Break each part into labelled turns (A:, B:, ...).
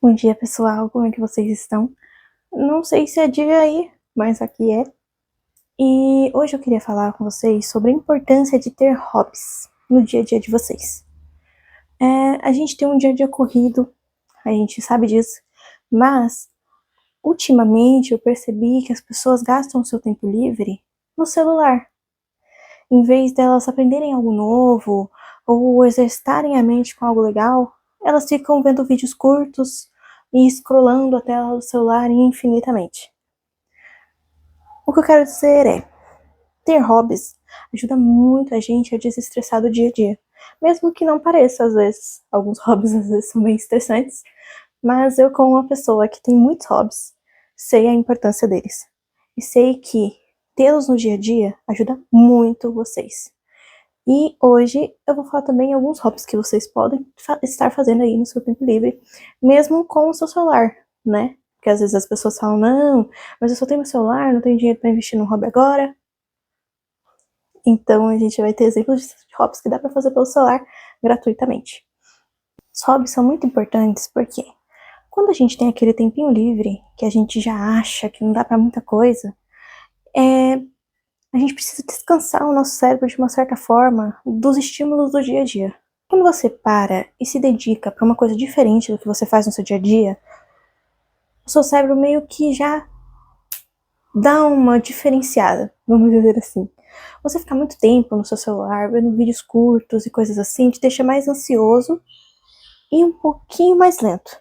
A: Bom dia, pessoal. Como é que vocês estão? Não sei se é dia aí, mas aqui é. E hoje eu queria falar com vocês sobre a importância de ter hobbies no dia a dia de vocês. A gente tem um dia a dia corrido, a gente sabe disso, mas ultimamente eu percebi que as pessoas gastam o seu tempo livre no celular. Em vez delas aprenderem algo novo ou exercitarem a mente com algo legal, elas ficam vendo vídeos curtos e scrollando a tela do celular infinitamente. O que eu quero dizer é, ter hobbies ajuda muito a gente a desestressar do dia a dia. Mesmo que não pareça, às vezes. Alguns hobbies às vezes são bem estressantes, mas eu, como uma pessoa que tem muitos hobbies, sei a importância deles. E sei que tê-los no dia a dia ajuda muito vocês. E hoje eu vou falar também alguns hobbies que vocês podem estar fazendo aí no seu tempo livre, mesmo com o seu celular, né? Porque às vezes as pessoas falam, não, mas eu só tenho meu celular, não tenho dinheiro para investir no hobby agora. Então a gente vai ter exemplos de hobbies que dá para fazer pelo celular gratuitamente. Os hobbies são muito importantes porque quando a gente tem aquele tempinho livre, que a gente já acha que não dá para muita coisa, a gente precisa descansar o nosso cérebro de uma certa forma dos estímulos do dia a dia. Quando você para e se dedica para uma coisa diferente do que você faz no seu dia a dia, o seu cérebro meio que já dá uma diferenciada, vamos dizer assim. Você ficar muito tempo no seu celular, vendo vídeos curtos e coisas assim, te deixa mais ansioso e um pouquinho mais lento.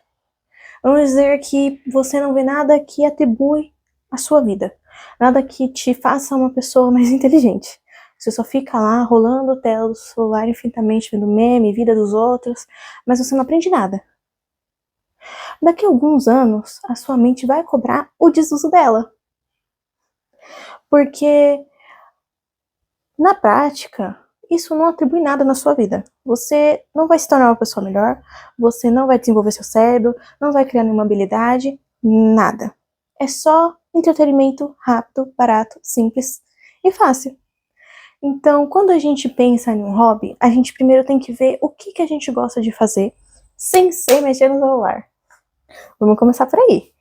A: Vamos dizer que você não vê nada que atribui a sua vida, nada que te faça uma pessoa mais inteligente. Você só fica lá rolando a tela do celular infinitamente, vendo meme, vida dos outros, mas você não aprende nada. Daqui a alguns anos, a sua mente vai cobrar o desuso dela. Porque, na prática, isso não atribui nada na sua vida. Você não vai se tornar uma pessoa melhor, você não vai desenvolver seu cérebro, não vai criar nenhuma habilidade, nada. É só entretenimento rápido, barato, simples e fácil. Então, quando a gente pensa em um hobby, a gente primeiro tem que ver o que a gente gosta de fazer sem ser mexer no celular. Vamos começar por aí.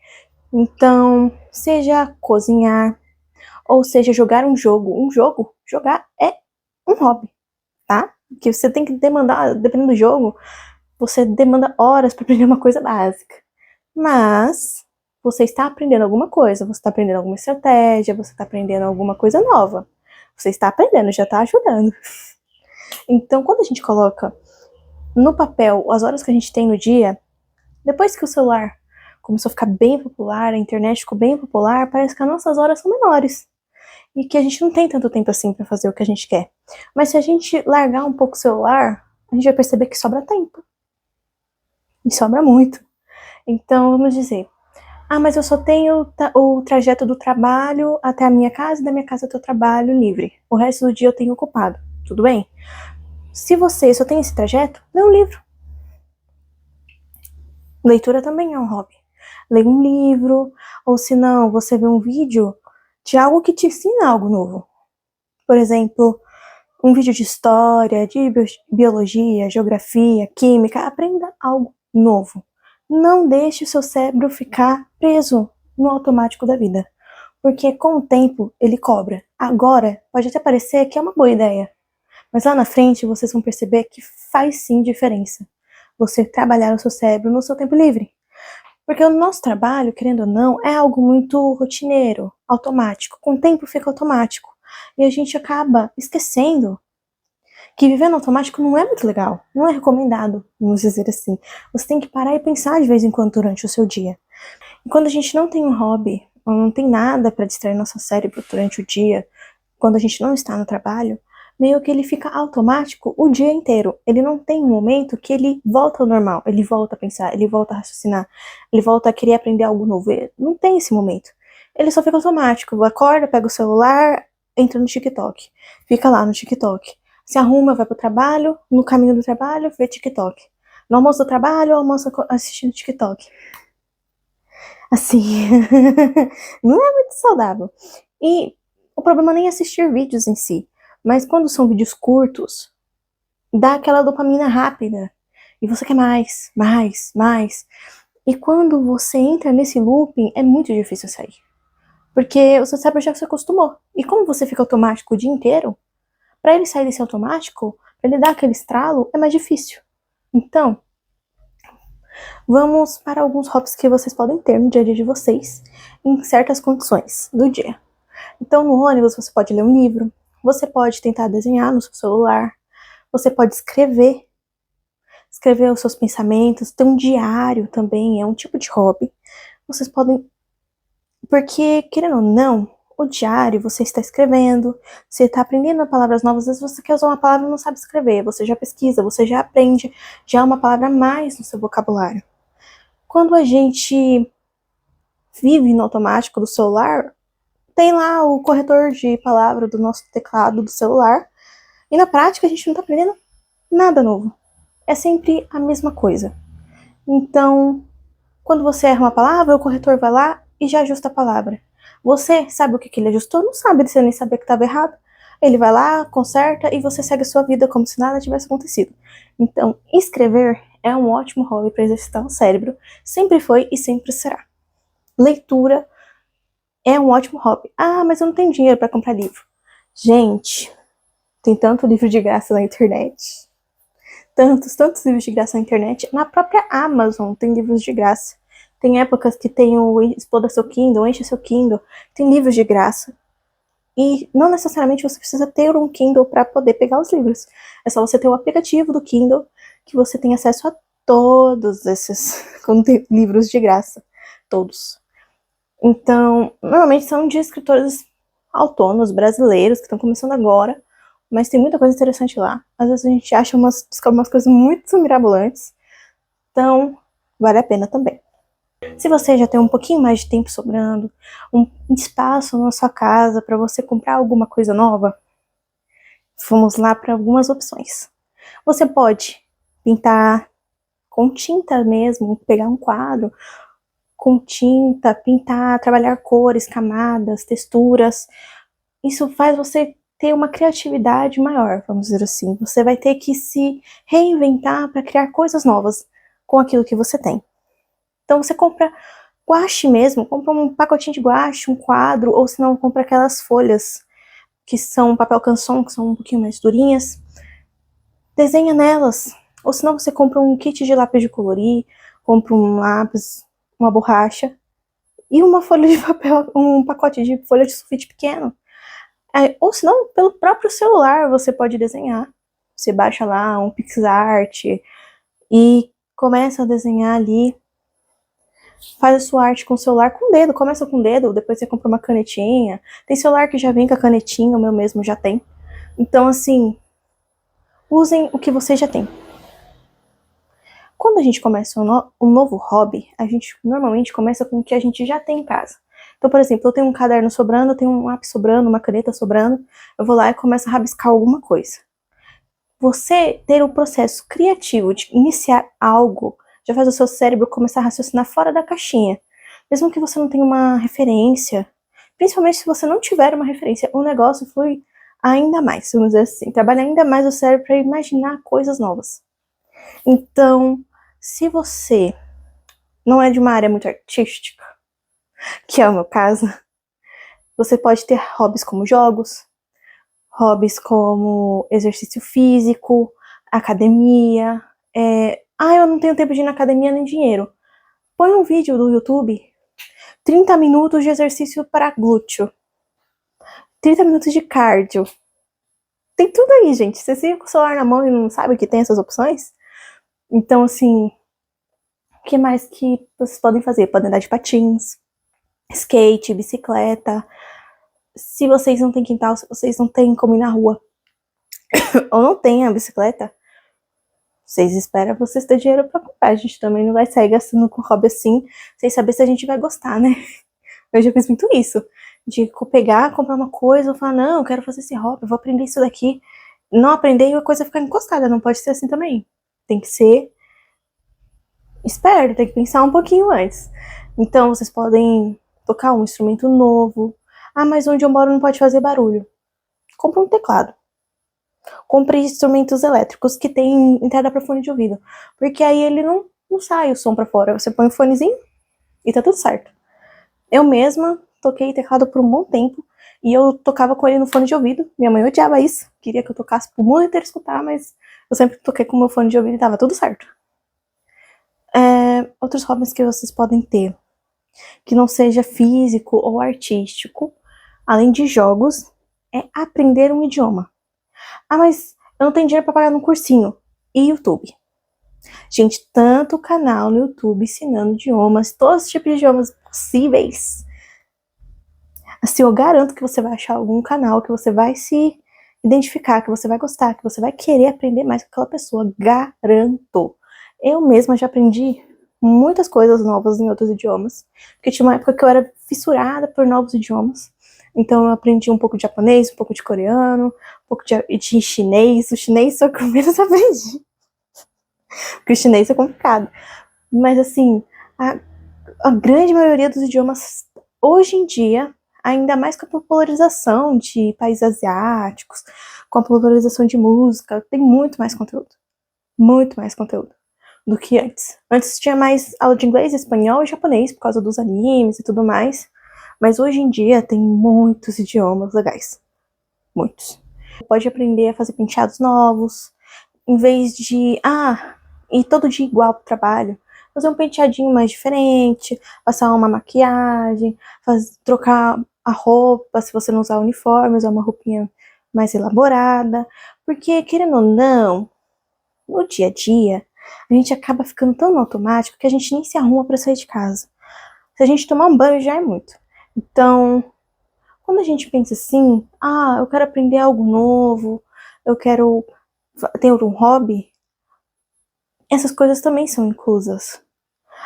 A: Então, seja cozinhar, ou seja jogar um jogo. Jogar é um hobby, tá? Que você tem que demandar, dependendo do jogo, você demanda horas para aprender uma coisa básica. Mas você está aprendendo alguma coisa, você está aprendendo alguma estratégia, você está aprendendo alguma coisa nova. Você está aprendendo, já está ajudando. Então, quando a gente coloca no papel as horas que a gente tem no dia, depois que o celular começou a ficar bem popular, a internet ficou bem popular, parece que as nossas horas são menores. E que a gente não tem tanto tempo assim para fazer o que a gente quer. Mas se a gente largar um pouco o celular, a gente vai perceber que sobra tempo. E sobra muito. Então, vamos dizer, mas eu só tenho o trajeto do trabalho até a minha casa e da minha casa até o trabalho livre. O resto do dia eu tenho ocupado. Tudo bem? Se você só tem esse trajeto, lê um livro. Leitura também é um hobby. Lê um livro, ou se não, você vê um vídeo de algo que te ensina algo novo. Por exemplo, um vídeo de história, de biologia, geografia, química, aprenda algo novo. Não deixe o seu cérebro ficar preso no automático da vida, porque com o tempo ele cobra. Agora pode até parecer que é uma boa ideia, mas lá na frente vocês vão perceber que faz sim diferença você trabalhar o seu cérebro no seu tempo livre. Porque o nosso trabalho, querendo ou não, é algo muito rotineiro, automático. Com o tempo fica automático. E a gente acaba esquecendo que viver no automático não é muito legal, não é recomendado, vamos dizer assim. Você tem que parar e pensar de vez em quando durante o seu dia. E quando a gente não tem um hobby, ou não tem nada para distrair nosso cérebro durante o dia, quando a gente não está no trabalho, meio que ele fica automático o dia inteiro. Ele não tem um momento que ele volta ao normal, ele volta a pensar, ele volta a raciocinar, ele volta a querer aprender algo novo. Ele não tem esse momento. Ele só fica automático, acorda, pega o celular, entra no TikTok, fica lá no TikTok. Se arruma, vai pro trabalho, no caminho do trabalho, vê TikTok. No almoço do trabalho, almoça assistindo TikTok. Assim, não é muito saudável. E o problema nem é assistir vídeos em si, mas quando são vídeos curtos, dá aquela dopamina rápida. E você quer mais, mais, mais. E quando você entra nesse looping, é muito difícil sair. Porque o seu cérebro já se acostumou. E como você fica automático o dia inteiro, para ele sair desse automático, para ele dar aquele estralo, é mais difícil. Então, vamos para alguns hobbies que vocês podem ter no dia a dia de vocês, em certas condições do dia. Então, no ônibus, você pode ler um livro, você pode tentar desenhar no seu celular, você pode escrever os seus pensamentos, ter um diário também, é um tipo de hobby. Vocês podem. Porque, querendo ou não, o diário você está escrevendo, você está aprendendo palavras novas, às vezes você quer usar uma palavra e não sabe escrever, você já pesquisa, você já aprende, já é uma palavra a mais no seu vocabulário. Quando a gente vive no automático do celular, tem lá o corretor de palavra do nosso teclado do celular, e na prática a gente não está aprendendo nada novo. É sempre a mesma coisa. Então, quando você erra uma palavra, o corretor vai lá e já ajusta a palavra. Você sabe o que ele ajustou? Não sabe, você nem sabia que estava errado. Ele vai lá, conserta e você segue a sua vida como se nada tivesse acontecido. Então, escrever é um ótimo hobby para exercitar o cérebro. Sempre foi e sempre será. Leitura é um ótimo hobby. Ah, mas eu não tenho dinheiro para comprar livro. Gente, tem tanto livro de graça na internet. Tantos livros de graça na internet. Na própria Amazon tem livros de graça. Tem épocas que tem o Exploda Seu Kindle, Enche Seu Kindle. Tem livros de graça. E não necessariamente você precisa ter um Kindle para poder pegar os livros. É só você ter o aplicativo do Kindle que você tem acesso a todos esses livros de graça. Todos. Então, normalmente são de escritores autônomos brasileiros que estão começando agora, mas tem muita coisa interessante lá. Às vezes a gente descobre umas coisas muito mirabolantes, então vale a pena também. Se você já tem um pouquinho mais de tempo sobrando, um espaço na sua casa para você comprar alguma coisa nova, vamos lá para algumas opções. Você pode pintar com tinta mesmo, pegar um quadro com tinta, pintar, trabalhar cores, camadas, texturas. Isso faz você ter uma criatividade maior, vamos dizer assim. Você vai ter que se reinventar para criar coisas novas com aquilo que você tem. Então você compra guache mesmo, compra um pacotinho de guache, um quadro, ou se não, compra aquelas folhas que são papel canson, que são um pouquinho mais durinhas. Desenha nelas. Ou se não, você compra um kit de lápis de colorir, compra um lápis, uma borracha e uma folha de papel, um pacote de folha de sulfite pequeno. Ou se não, pelo próprio celular você pode desenhar. Você baixa lá um PixArt e começa a desenhar ali. Faz a sua arte com o celular com o dedo. Começa com o dedo, depois você compra uma canetinha. Tem celular que já vem com a canetinha, o meu mesmo já tem. Então, assim, usem o que você já tem. Quando a gente começa um novo hobby, a gente normalmente começa com o que a gente já tem em casa. Então, por exemplo, eu tenho um caderno sobrando, eu tenho um lápis sobrando, uma caneta sobrando, eu vou lá e começo a rabiscar alguma coisa. Você ter o processo criativo de iniciar algo já faz o seu cérebro começar a raciocinar fora da caixinha. Mesmo que você não tenha uma referência, principalmente se você não tiver uma referência, o negócio flui ainda mais, vamos dizer assim, trabalha ainda mais o cérebro para imaginar coisas novas. Então, se você não é de uma área muito artística, que é o meu caso, você pode ter hobbies como jogos, hobbies como exercício físico, academia. Eu não tenho tempo de ir na academia nem dinheiro. Põe um vídeo do YouTube, 30 minutos de exercício para glúteo, 30 minutos de cardio. Tem tudo aí, gente. Você fica com o celular na mão e não sabe que tem essas opções? Então, assim, o que mais que vocês podem fazer? Podem andar de patins, skate, bicicleta. Se vocês não têm quintal, se vocês não têm como ir na rua, ou não têm a bicicleta, vocês esperam vocês terem dinheiro pra comprar. A gente também não vai sair gastando com hobby assim, sem saber se a gente vai gostar, né? Eu já fiz muito isso. De pegar, comprar uma coisa, falar, não, eu quero fazer esse hobby, eu vou aprender isso daqui. Não aprender e a coisa ficar encostada, não pode ser assim também. Tem que ser esperto, tem que pensar um pouquinho antes. Então, vocês podem tocar um instrumento novo. Ah, mas onde eu moro não pode fazer barulho. Compre um teclado. Compre instrumentos elétricos que tem entrada para fone de ouvido. Porque aí ele não não sai o som pra fora. Você põe o fonezinho e tá tudo certo. Eu mesma toquei teclado por um bom tempo e eu tocava com ele no fone de ouvido. Minha mãe odiava isso, queria que eu tocasse pro mundo inteiro escutar, mas eu sempre toquei com o meu fone de ouvido e tava tudo certo. Outros hobbies que vocês podem ter, que não seja físico ou artístico, além de jogos, é aprender um idioma. Ah, mas eu não tenho dinheiro pra pagar num cursinho. E YouTube? Gente, tanto canal no YouTube ensinando idiomas, todos os tipos de idiomas possíveis. Assim, eu garanto que você vai achar algum canal que você vai se identificar, que você vai gostar, que você vai querer aprender mais com aquela pessoa. Garanto. Eu mesma já aprendi muitas coisas novas em outros idiomas, porque tinha uma época que eu era fissurada por novos idiomas. Então eu aprendi um pouco de japonês, um pouco de coreano, um pouco de chinês. O chinês foi o que eu menos aprendi, porque o chinês é complicado. Mas assim, a grande maioria dos idiomas hoje em dia, ainda mais com a popularização de países asiáticos, com a popularização de música, tem muito mais conteúdo do que antes. Antes tinha mais aula de inglês, espanhol e japonês por causa dos animes e tudo mais, mas hoje em dia tem muitos idiomas legais, muitos. Pode aprender a fazer penteados novos, em vez de ir todo dia igual pro trabalho, fazer um penteadinho mais diferente, passar uma maquiagem, trocar a roupa, se você não usar uniforme, usar uma roupinha mais elaborada, porque, querendo ou não, no dia a dia, a gente acaba ficando tão no automático que a gente nem se arruma para sair de casa. Se a gente tomar um banho já é muito. Então, quando a gente pensa assim, eu quero aprender algo novo, eu quero ter um hobby, essas coisas também são inclusas.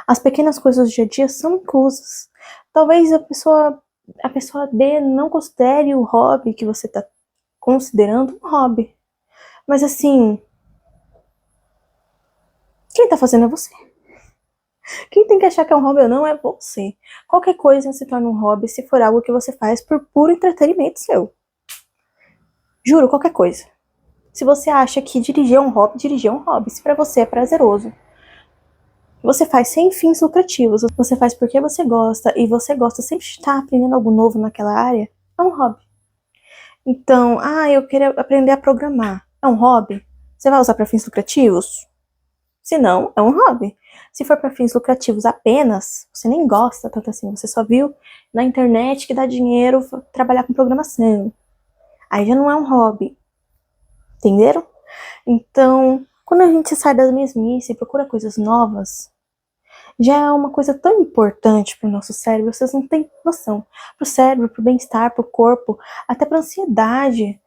A: As pequenas coisas do dia a dia são inclusas. Talvez a pessoa B não considere o hobby que você está considerando um hobby. Mas assim, quem está fazendo é você. Quem tem que achar que é um hobby ou não é você. Qualquer coisa se torna um hobby se for algo que você faz por puro entretenimento seu. Juro, qualquer coisa. Se você acha que dirigir é um hobby. Se pra você é prazeroso, você faz sem fins lucrativos, você faz porque você gosta, e você gosta sempre de estar aprendendo algo novo naquela área, é um hobby. Então, eu quero aprender a programar, é um hobby? Você vai usar para fins lucrativos? Se não, é um hobby. Se for para fins lucrativos apenas, você nem gosta tanto assim, você só viu na internet que dá dinheiro trabalhar com programação. Aí já não é um hobby. Entenderam? Então, quando a gente sai das mesmices e procura coisas novas, já é uma coisa tão importante pro nosso cérebro, vocês não têm noção. Pro cérebro, pro bem-estar, pro corpo, até pra ansiedade.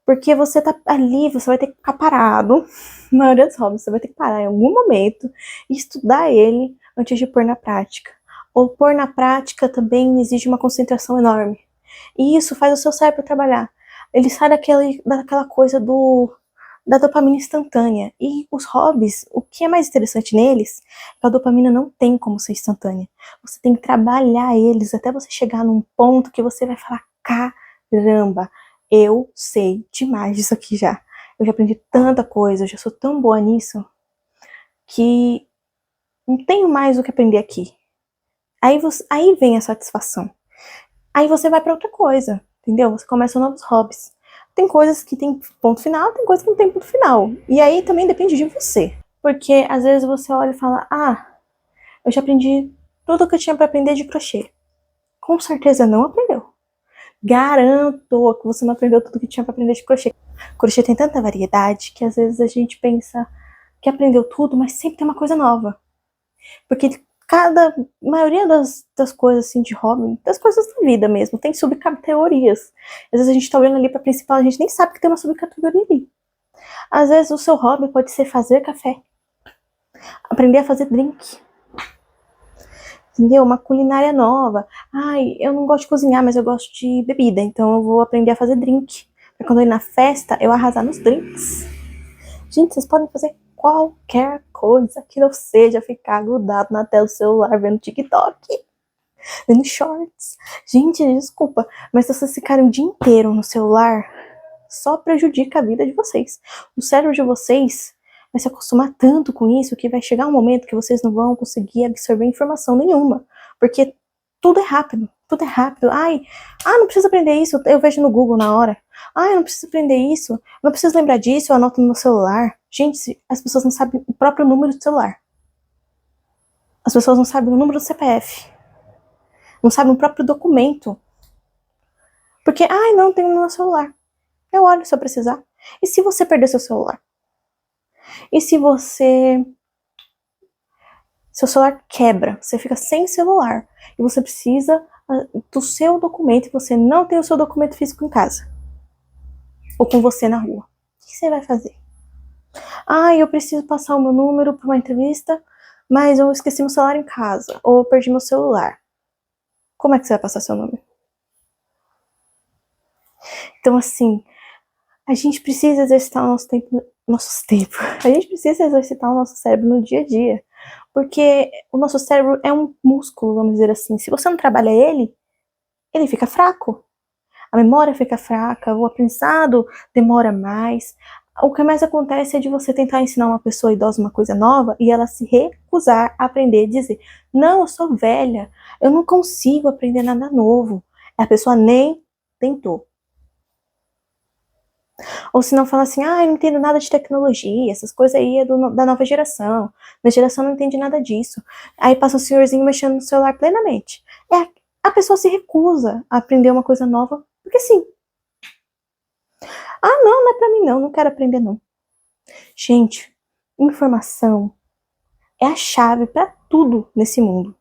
A: Porque você tá ali, você vai ter que ficar parado. Na maioria dos hobbies, você vai ter que parar em algum momento e estudar ele antes de pôr na prática. Ou pôr na prática também exige uma concentração enorme. E isso faz o seu cérebro trabalhar. Ele sai daquela coisa da dopamina instantânea. E os hobbies, o que é mais interessante neles, é que a dopamina não tem como ser instantânea. Você tem que trabalhar eles até você chegar num ponto que você vai falar, caramba, eu sei demais disso aqui já. Eu já aprendi tanta coisa, eu já sou tão boa nisso, que não tenho mais o que aprender aqui. Aí vem a satisfação. Aí você vai pra outra coisa, entendeu? Você começa novos hobbies. Tem coisas que tem ponto final, tem coisas que não tem ponto final. E aí também depende de você. Porque às vezes você olha e fala, eu já aprendi tudo que eu tinha pra aprender de crochê. Com certeza não aprendeu. Garanto que você não aprendeu tudo que tinha pra aprender de crochê. Crochê tem tanta variedade que às vezes a gente pensa que aprendeu tudo, mas sempre tem uma coisa nova. Porque maioria das coisas assim de hobby, das coisas da vida mesmo, tem subcategorias. Às vezes a gente tá olhando ali pra principal, a gente nem sabe que tem uma subcategoria ali. Às vezes o seu hobby pode ser fazer café, aprender a fazer drink, entendeu? Uma culinária nova. Eu não gosto de cozinhar, mas eu gosto de bebida, então eu vou aprender a fazer drink, pra quando eu ir na festa, eu arrasar nos drinks. Gente, vocês podem fazer qualquer coisa que não seja ficar grudado na tela do celular vendo TikTok, vendo shorts. Gente, desculpa, mas se vocês ficarem o dia inteiro no celular, só prejudica a vida de vocês. O cérebro de vocês vai se acostumar tanto com isso que vai chegar um momento que vocês não vão conseguir absorver informação nenhuma. Porque tudo é rápido, tudo é rápido. Não preciso aprender isso, eu vejo no Google na hora. Eu não preciso aprender isso, não preciso lembrar disso, eu anoto no meu celular. Gente, as pessoas não sabem o próprio número do celular. As pessoas não sabem o número do CPF. Não sabem o próprio documento. Porque, não, tem no meu celular. Eu olho se eu precisar. E se você perder seu celular? E se seu celular quebra, você fica sem celular e você precisa do seu documento e você não tem o seu documento físico em casa ou com você na rua. O que você vai fazer? Eu preciso passar o meu número para uma entrevista, mas eu esqueci meu celular em casa ou eu perdi meu celular. Como é que você vai passar seu número? Então, assim, a gente precisa exercitar o nosso tempo. A gente precisa exercitar o nosso cérebro no dia a dia. Porque o nosso cérebro é um músculo, vamos dizer assim. Se você não trabalha ele fica fraco. A memória fica fraca, o aprendizado demora mais. O que mais acontece é de você tentar ensinar uma pessoa idosa uma coisa nova e ela se recusar a aprender, dizer, não, eu sou velha, eu não consigo aprender nada novo. A pessoa nem tentou. Ou se não fala assim, eu não entendo nada de tecnologia, essas coisas aí é da nova geração. Minha geração não entende nada disso. Aí passa um senhorzinho mexendo no celular plenamente. A pessoa se recusa a aprender uma coisa nova, porque sim. Não é pra mim não quero aprender não. Gente, informação é a chave pra tudo nesse mundo.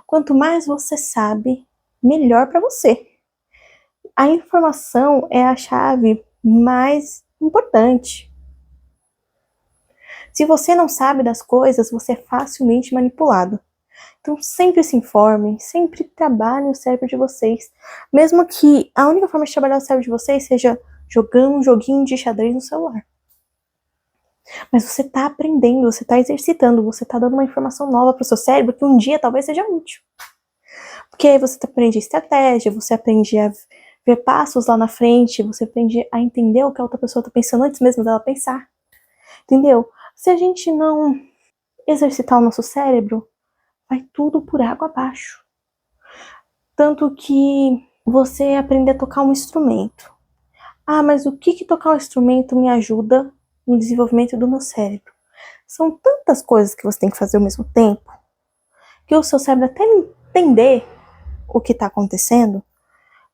A: Quanto mais você sabe, melhor pra você. A informação é a chave mais importante. Se você não sabe das coisas, você é facilmente manipulado. Então sempre se informem, sempre trabalhem o cérebro de vocês. Mesmo que a única forma de trabalhar o cérebro de vocês seja jogando um joguinho de xadrez no celular. Mas você está aprendendo, você está exercitando, você está dando uma informação nova para o seu cérebro que um dia talvez seja útil. Porque aí você aprende estratégia, você aprende a ver passos lá na frente, você aprende a entender o que a outra pessoa está pensando antes mesmo dela pensar. Entendeu? Se a gente não exercitar o nosso cérebro, vai tudo por água abaixo. Tanto que você aprender a tocar um instrumento. Mas o que tocar um instrumento me ajuda no desenvolvimento do meu cérebro? São tantas coisas que você tem que fazer ao mesmo tempo, que o seu cérebro, até entender o que está acontecendo,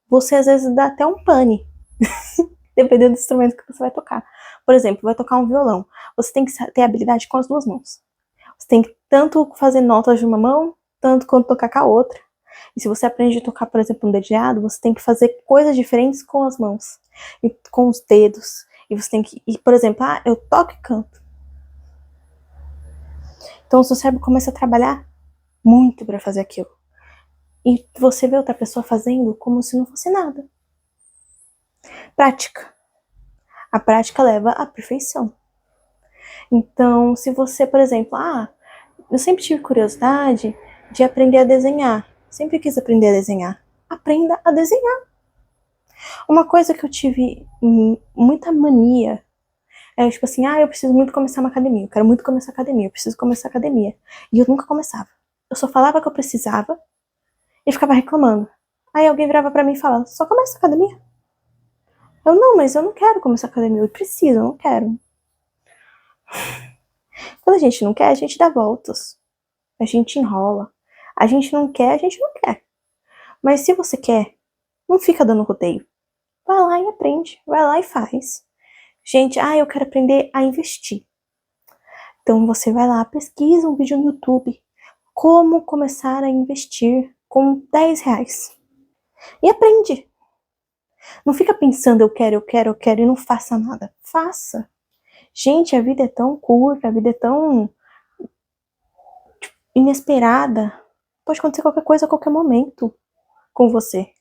A: você às vezes dá até um pane, dependendo do instrumento que você vai tocar. Por exemplo, vai tocar um violão. Você tem que ter habilidade com as duas mãos. Você tem que tanto fazer notas de uma mão, tanto quanto tocar com a outra. E se você aprende a tocar, por exemplo, um dedilhado, você tem que fazer coisas diferentes com as mãos e com os dedos. E você tem que, por exemplo, eu toco e canto. Então o seu cérebro começa a trabalhar muito para fazer aquilo. E você vê outra pessoa fazendo como se não fosse nada. Prática. A prática leva à perfeição. Então, se você, por exemplo, eu sempre tive curiosidade de aprender a desenhar. Sempre quis aprender a desenhar. Aprenda a desenhar. Uma coisa que eu tive muita mania é tipo assim, eu preciso muito começar uma academia. Eu quero muito começar a academia. Eu preciso começar a academia. E eu nunca começava. Eu só falava que eu precisava e ficava reclamando. Aí alguém virava pra mim e falava, só começa a academia. Eu, não, mas eu não quero começar a academia. Eu preciso, eu não quero. Quando a gente não quer, a gente dá voltas. A gente enrola. A gente não quer, a gente não quer. Mas se você quer, não fica dando rodeio. Vai lá e aprende. Vai lá e faz. Gente, eu quero aprender a investir. Então você vai lá, pesquisa um vídeo no YouTube. Como começar a investir com 10 reais. E aprende. Não fica pensando, eu quero e não faça nada. Faça. Gente, a vida é tão curta, a vida é tão inesperada. Pode acontecer qualquer coisa a qualquer momento com você.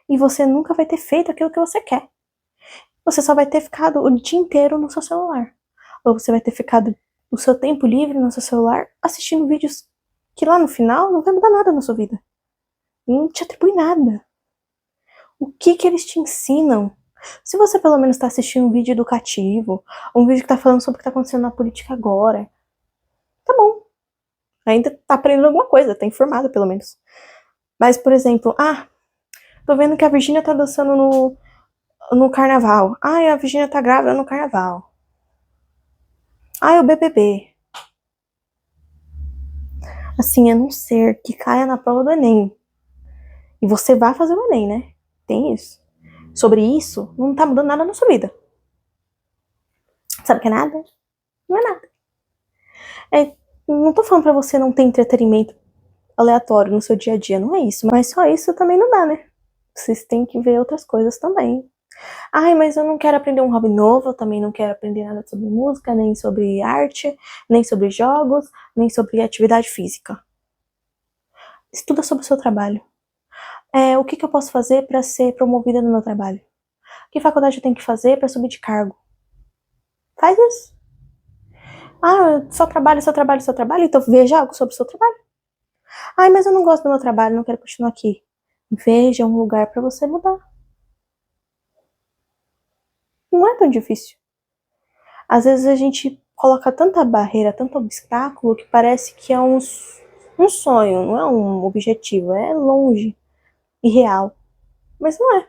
A: E você nunca vai ter feito aquilo que você quer. Você só vai ter ficado o dia inteiro no seu celular. Ou você vai ter ficado o seu tempo livre no seu celular assistindo vídeos que lá no final não vai mudar nada na sua vida. Não te atribui nada. O que eles te ensinam? Se você pelo menos tá assistindo um vídeo educativo, um vídeo que tá falando sobre o que tá acontecendo na política agora, tá bom. Ainda tá aprendendo alguma coisa, tá informado pelo menos. Mas, por exemplo, tô vendo que a Virgínia tá dançando no carnaval. Ai, a Virgínia tá grávida no carnaval. Ai, o BBB. Assim, a não ser que caia na prova do Enem. E você vai fazer o Enem, né? Tem isso. Sobre isso, não tá mudando nada na sua vida. Sabe o que é nada? Não é nada. Não tô falando pra você não ter entretenimento aleatório no seu dia a dia, não é isso. Mas só isso também não dá, né? Vocês têm que ver outras coisas também. Ai, mas eu não quero aprender um hobby novo, eu também não quero aprender nada sobre música, nem sobre arte, nem sobre jogos, nem sobre atividade física. Estuda sobre o seu trabalho. O que eu posso fazer para ser promovida no meu trabalho? Que faculdade eu tenho que fazer para subir de cargo? Faz isso. Só trabalho, só trabalho, só trabalho, então veja algo sobre o seu trabalho. Ai, mas eu não gosto do meu trabalho, não quero continuar aqui. Veja um lugar para você mudar. Não é tão difícil. Às vezes a gente coloca tanta barreira, tanto obstáculo, que parece que é um sonho, não é um objetivo, é longe, irreal. Mas não é.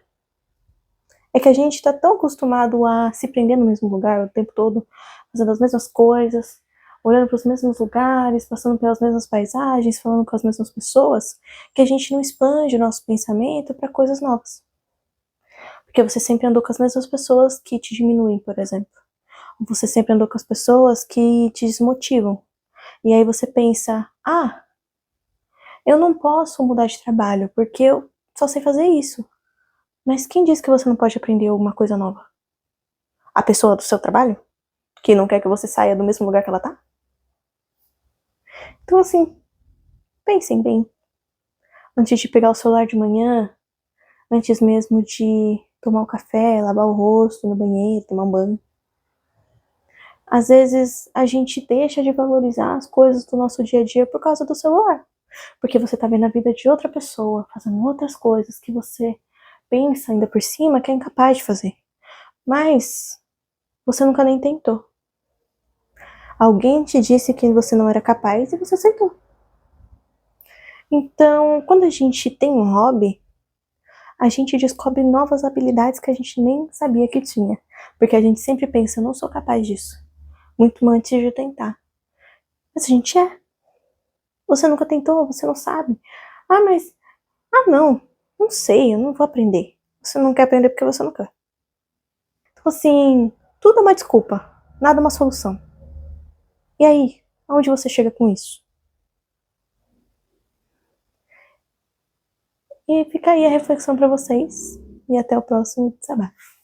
A: É que a gente está tão acostumado a se prender no mesmo lugar o tempo todo, fazendo as mesmas coisas, olhando para os mesmos lugares, passando pelas mesmas paisagens, falando com as mesmas pessoas, que a gente não expande o nosso pensamento para coisas novas. Porque você sempre andou com as mesmas pessoas que te diminuem, por exemplo. Você sempre andou com as pessoas que te desmotivam. E aí você pensa, eu não posso mudar de trabalho, porque eu só sei fazer isso. Mas quem disse que você não pode aprender alguma coisa nova? A pessoa do seu trabalho? Que não quer que você saia do mesmo lugar que ela tá? Então, assim, pensem bem. Antes de pegar o celular de manhã, antes mesmo de tomar um café, lavar o rosto, ir no banheiro, tomar um banho. Às vezes a gente deixa de valorizar as coisas do nosso dia a dia por causa do celular. Porque você tá vendo a vida de outra pessoa, fazendo outras coisas que você pensa ainda por cima que é incapaz de fazer. Mas você nunca nem tentou. Alguém te disse que você não era capaz e você aceitou. Então, quando a gente tem um hobby, a gente descobre novas habilidades que a gente nem sabia que tinha. Porque a gente sempre pensa, eu não sou capaz disso. Muito antes de tentar. Mas a gente é. Você nunca tentou, você não sabe. Mas. Não. Não sei, eu não vou aprender. Você não quer aprender porque você não quer. Então, assim, tudo é uma desculpa. Nada é uma solução. E aí? Aonde você chega com isso? E fica aí a reflexão para vocês. E até o próximo desabafo.